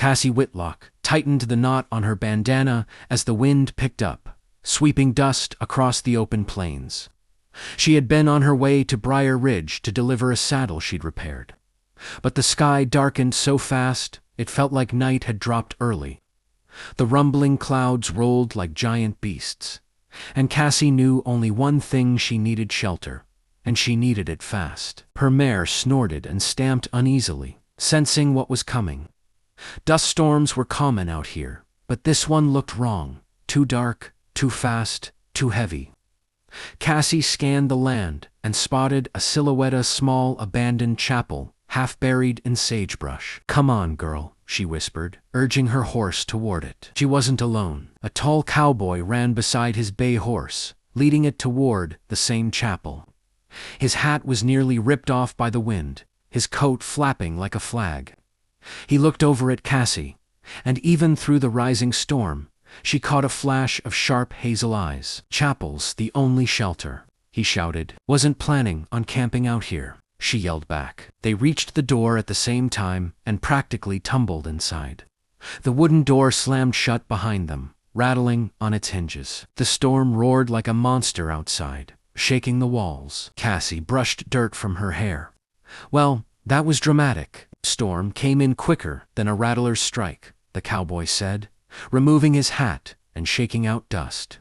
Cassie Whitlock tightened the knot on her bandana as the wind picked up, sweeping dust across the open plains. She had been on her way to Briar Ridge to deliver a saddle she'd repaired. But the sky darkened so fast, it felt like night had dropped early. The rumbling clouds rolled like giant beasts, and Cassie knew only one thing: she needed shelter, and she needed it fast. Her mare snorted and stamped uneasily, sensing what was coming. Dust storms were common out here, but this one looked wrong. Too dark, too fast, too heavy. Cassie scanned the land and spotted a silhouette, a small, abandoned chapel, half buried in sagebrush. "Come on, girl," she whispered, urging her horse toward it. She wasn't alone. A tall cowboy ran beside his bay horse, leading it toward the same chapel. His hat was nearly ripped off by the wind, his coat flapping like a flag. He looked over at Cassie, and even through the rising storm, she caught a flash of sharp hazel eyes. "Chapel's the only shelter," he shouted. "Wasn't planning on camping out here," she yelled back. They reached the door at the same time and practically tumbled inside. The wooden door slammed shut behind them, rattling on its hinges. The storm roared like a monster outside, shaking the walls. Cassie brushed dirt from her hair. "Well, that was dramatic." "Storm came in quicker than a rattler's strike," the cowboy said, removing his hat and shaking out dust.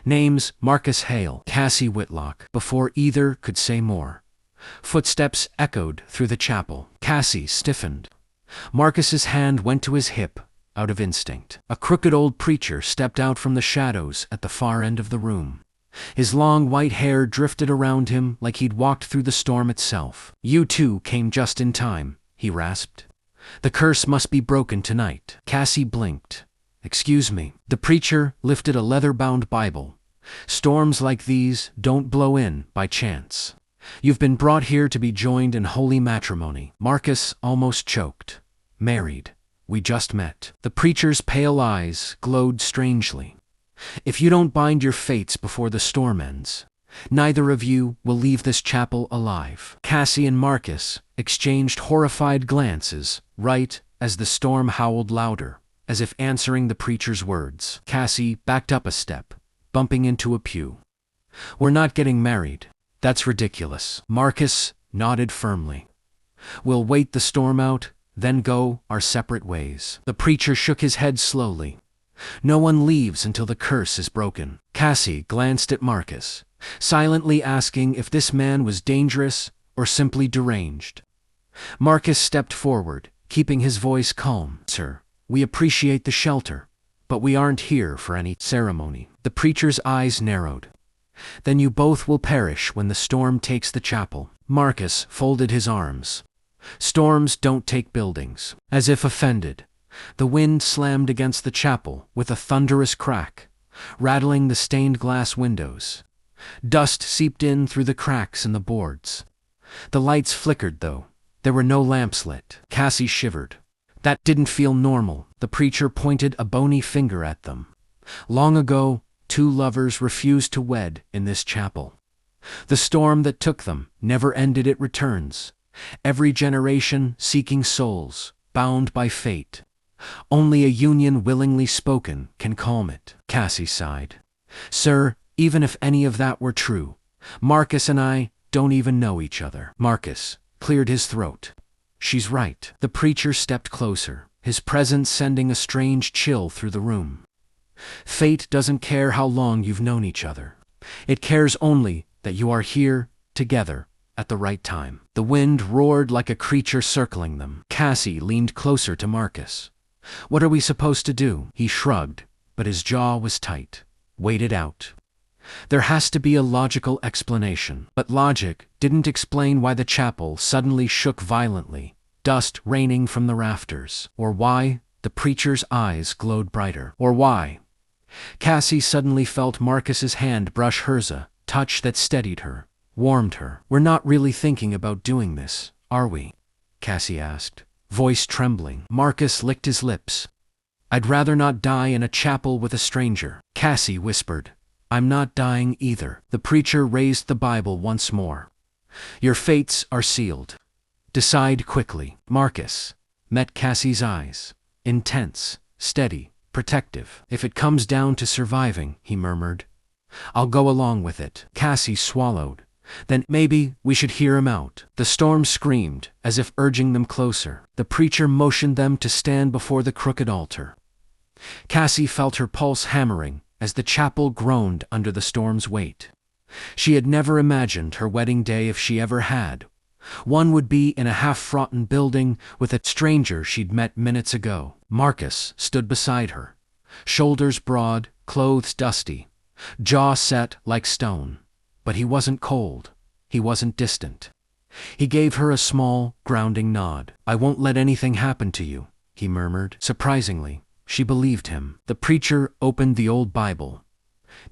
"Name's Marcus Hale, Cassie Whitlock." Before either could say more, footsteps echoed through the chapel. Cassie stiffened. Marcus's hand went to his hip, out of instinct. A crooked old preacher stepped out from the shadows at the far end of the room. His long white hair drifted around him like he'd walked through the storm itself. "You two came just in time," he rasped. "The curse must be broken tonight." Cassie blinked. "Excuse me." The preacher lifted a leather-bound Bible. "Storms like these don't blow in by chance. You've been brought here to be joined in holy matrimony." Marcus almost choked. "Married. We just met." The preacher's pale eyes glowed strangely. "If you don't bind your fates before the storm ends, neither of you will leave this chapel alive." Cassie and Marcus exchanged horrified glances right as the storm howled louder, as if answering the preacher's words. Cassie backed up a step, bumping into a pew. "We're not getting married. That's ridiculous." Marcus nodded firmly. "We'll wait the storm out, then go our separate ways." The preacher shook his head slowly. "No one leaves until the curse is broken." Cassie glanced at Marcus, silently asking if this man was dangerous or simply deranged. Marcus stepped forward, keeping his voice calm. "Sir, we appreciate the shelter, but we aren't here for any ceremony." The preacher's eyes narrowed. "Then you both will perish when the storm takes the chapel." Marcus folded his arms. "Storms don't take buildings." As if offended, the wind slammed against the chapel with a thunderous crack, rattling the stained glass windows. Dust seeped in through the cracks in the boards. The lights flickered, though. There were no lamps lit. Cassie shivered. That didn't feel normal. The preacher pointed a bony finger at them. "Long ago, two lovers refused to wed in this chapel. The storm that took them never ended. It returns. Every generation seeking souls, bound by fate. Only a union willingly spoken can calm it." Cassie sighed. "Sir, even if any of that were true, Marcus and I don't even know each other." Marcus cleared his throat. "She's right." The preacher stepped closer, his presence sending a strange chill through the room. "Fate doesn't care how long you've known each other. It cares only that you are here, together, at the right time." The wind roared like a creature circling them. Cassie leaned closer to Marcus. "What are we supposed to do?" He shrugged, but his jaw was tight. "Wait it out. There has to be a logical explanation." But logic didn't explain why the chapel suddenly shook violently, dust raining from the rafters. Or why the preacher's eyes glowed brighter. Or why Cassie suddenly felt Marcus's hand brush hers, a touch that steadied her, warmed her. "We're not really thinking about doing this, are we?" Cassie asked, voice trembling. Marcus licked his lips. "I'd rather not die in a chapel with a stranger." Cassie whispered, "I'm not dying either." The preacher raised the Bible once more. "Your fates are sealed. Decide quickly." Marcus met Cassie's eyes. Intense, steady, protective. "If it comes down to surviving," he murmured, "I'll go along with it." Cassie swallowed. "Then maybe we should hear him out." The storm screamed, as if urging them closer. The preacher motioned them to stand before the crooked altar. Cassie felt her pulse hammering as the chapel groaned under the storm's weight. She had never imagined her wedding day, if she ever had. One would be in a half-rotten building with a stranger she'd met minutes ago. Marcus stood beside her, shoulders broad, clothes dusty, jaw set like stone. But he wasn't cold. He wasn't distant. He gave her a small, grounding nod. "I won't let anything happen to you," he murmured. Surprisingly, she believed him. The preacher opened the old Bible.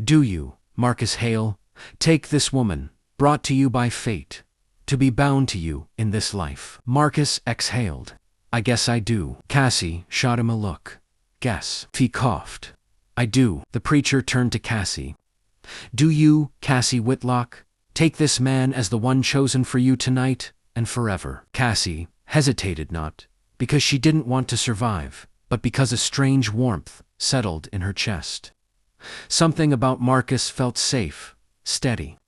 "Do you, Marcus Hale, take this woman, brought to you by fate, to be bound to you in this life?" Marcus exhaled. "I guess I do." Cassie shot him a look. "Guess." He coughed. "I do." The preacher turned to Cassie. "Do you, Cassie Whitlock, take this man as the one chosen for you tonight and forever?" Cassie hesitated, not because she didn't want to survive, but because a strange warmth settled in her chest. Something about Marcus felt safe, steady,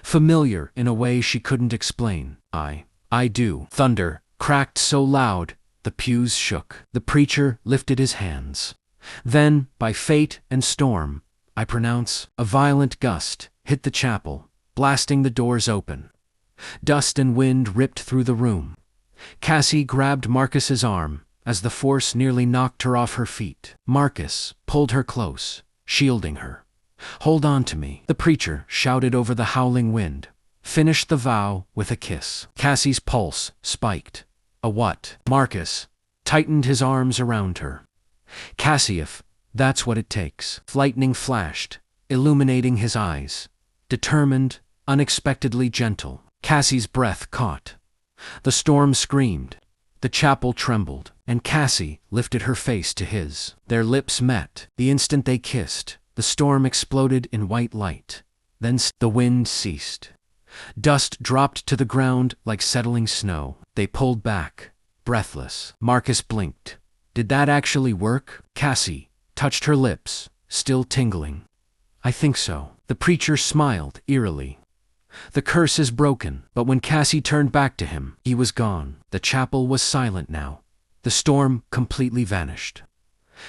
familiar in a way she couldn't explain. I do." Thunder cracked so loud the pews shook. The preacher lifted his hands. "Then, by fate and storm, I pronounce." A violent gust hit the chapel, blasting the doors open. Dust and wind ripped through the room. Cassie grabbed Marcus's arm as the force nearly knocked her off her feet. Marcus pulled her close, shielding her. "Hold on to me," the preacher shouted over the howling wind. "Finish the vow with a kiss." Cassie's pulse spiked. "A what?" Marcus tightened his arms around her. "Cassie, if that's what it takes." Lightning flashed, illuminating his eyes. Determined, unexpectedly gentle. Cassie's breath caught. The storm screamed. The chapel trembled, and Cassie lifted her face to his. Their lips met. The instant they kissed, the storm exploded in white light. Then the wind ceased. Dust dropped to the ground like settling snow. They pulled back, breathless. Marcus blinked. Did that actually work? Cassie touched her lips, still tingling. "I think so." The preacher smiled eerily. "The curse is broken." But when Cassie turned back to him, he was gone. The chapel was silent now. The storm completely vanished.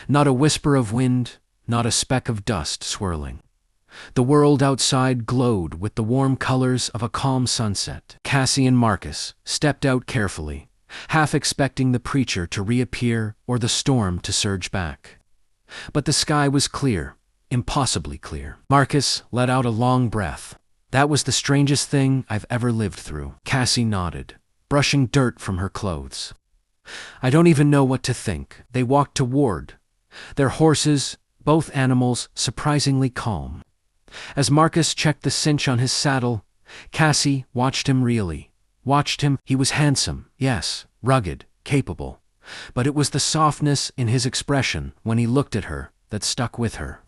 Not a whisper of wind, not a speck of dust swirling. The world outside glowed with the warm colors of a calm sunset. Cassie and Marcus stepped out carefully, half expecting the preacher to reappear or the storm to surge back. But the sky was clear, impossibly clear. Marcus let out a long breath. "That was the strangest thing I've ever lived through." Cassie nodded, brushing dirt from her clothes. "I don't even know what to think." They walked toward their horses, both animals surprisingly calm. As Marcus checked the cinch on his saddle, Cassie watched him really. Watched him. He was handsome, yes, rugged, capable. But it was the softness in his expression when he looked at her that stuck with her.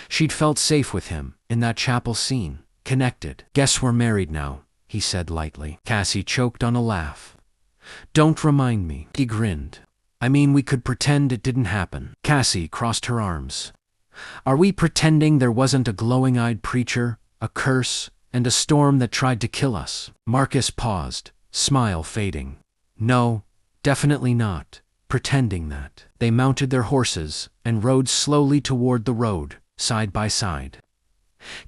She'd felt safe with him in that chapel scene, connected. "Guess we're married now," he said lightly. Cassie choked on a laugh. "Don't remind me." He grinned. "I mean, we could pretend it didn't happen." Cassie crossed her arms. "Are we pretending there wasn't a glowing-eyed preacher, a curse, and a storm that tried to kill us?" Marcus paused, smile fading. "No, definitely not pretending that." They mounted their horses and rode slowly toward the road, side by side.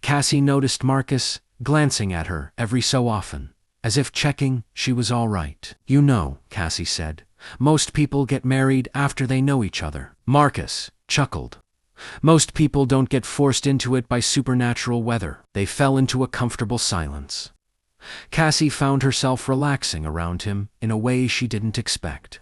Cassie noticed Marcus glancing at her every so often, as if checking she was all right. "You know," Cassie said, "most people get married after they know each other." Marcus chuckled. "Most people don't get forced into it by supernatural weather." They fell into a comfortable silence. Cassie found herself relaxing around him in a way she didn't expect.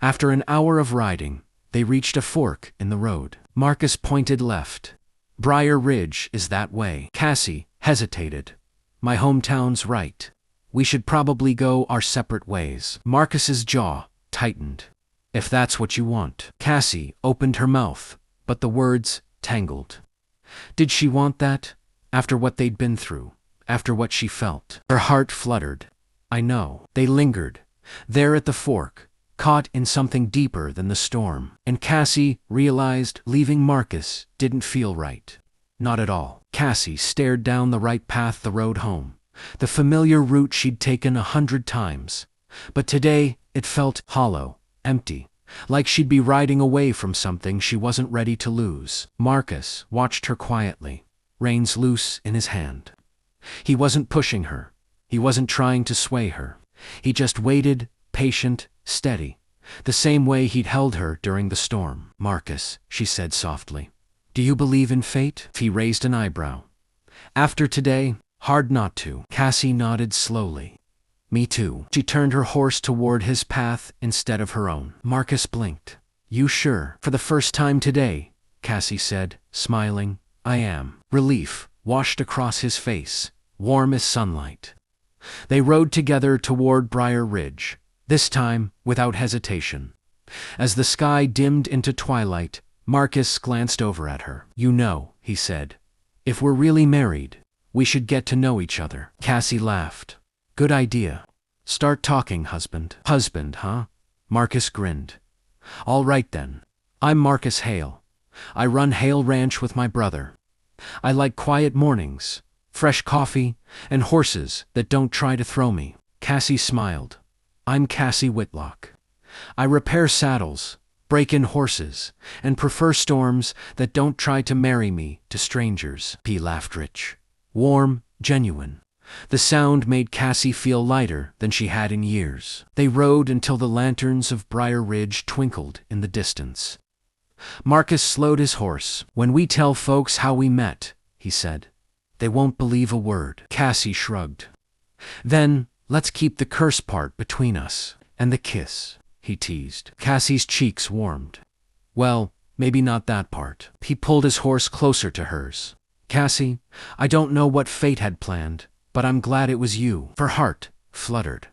After an hour of riding, they reached a fork in the road. Marcus pointed left. "Briar Ridge is that way." Cassie hesitated. "My hometown's right. We should probably go our separate ways." Marcus's jaw tightened. "If that's what you want." Cassie opened her mouth, but the words tangled. Did she want that? After what they'd been through, after what she felt? Her heart fluttered. "I know." They lingered, there at the fork, caught in something deeper than the storm. And Cassie realized leaving Marcus didn't feel right. Not at all. Cassie stared down the right path, the road home, the familiar route she'd taken 100 times. But today, it felt hollow, empty, like she'd be riding away from something she wasn't ready to lose. Marcus watched her quietly, reins loose in his hand. He wasn't pushing her. He wasn't trying to sway her. He just waited, patient, steady, the same way he'd held her during the storm. "Marcus," she said softly, "do you believe in fate?" He raised an eyebrow. "After today, hard not to." Cassie nodded slowly. "Me too." She turned her horse toward his path instead of her own. Marcus blinked. "You sure?" "For the first time today," Cassie said, smiling. "I am." Relief washed across his face, warm as sunlight. They rode together toward Prairie Ridge, this time without hesitation. As the sky dimmed into twilight, Marcus glanced over at her. "You know," he said, "if we're really married, we should get to know each other." Cassie laughed. "Good idea. Start talking, husband." "Husband, huh?" Marcus grinned. "All right then. I'm Marcus Hale. I run Hale Ranch with my brother. I like quiet mornings, fresh coffee, and horses that don't try to throw me." Cassie smiled. "I'm Cassie Whitlock. I repair saddles, break in horses, and prefer storms that don't try to marry me to strangers." He laughed, rich, warm, genuine. The sound made Cassie feel lighter than she had in years. They rode until the lanterns of Prairie Ridge twinkled in the distance. Marcus slowed his horse. "When we tell folks how we met," he said, "they won't believe a word." Cassie shrugged. "Then, let's keep the curse part between us." "And the kiss," he teased. Cassie's cheeks warmed. "Well, maybe not that part." He pulled his horse closer to hers. "Cassie, I don't know what fate had planned, but I'm glad it was you." Her heart fluttered.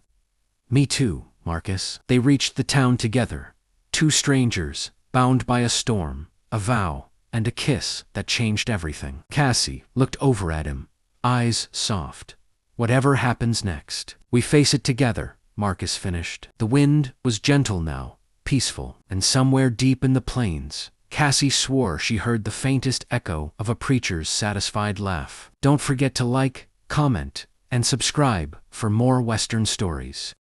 "Me too, Marcus." They reached the town together, two strangers, bound by a storm, a vow, and a kiss that changed everything. Cassie looked over at him, eyes soft. "Whatever happens next, we face it together," Marcus finished. The wind was gentle now, peaceful, and somewhere deep in the plains, Cassie swore she heard the faintest echo of a preacher's satisfied laugh. Don't forget to like, comment, and subscribe for more Western stories.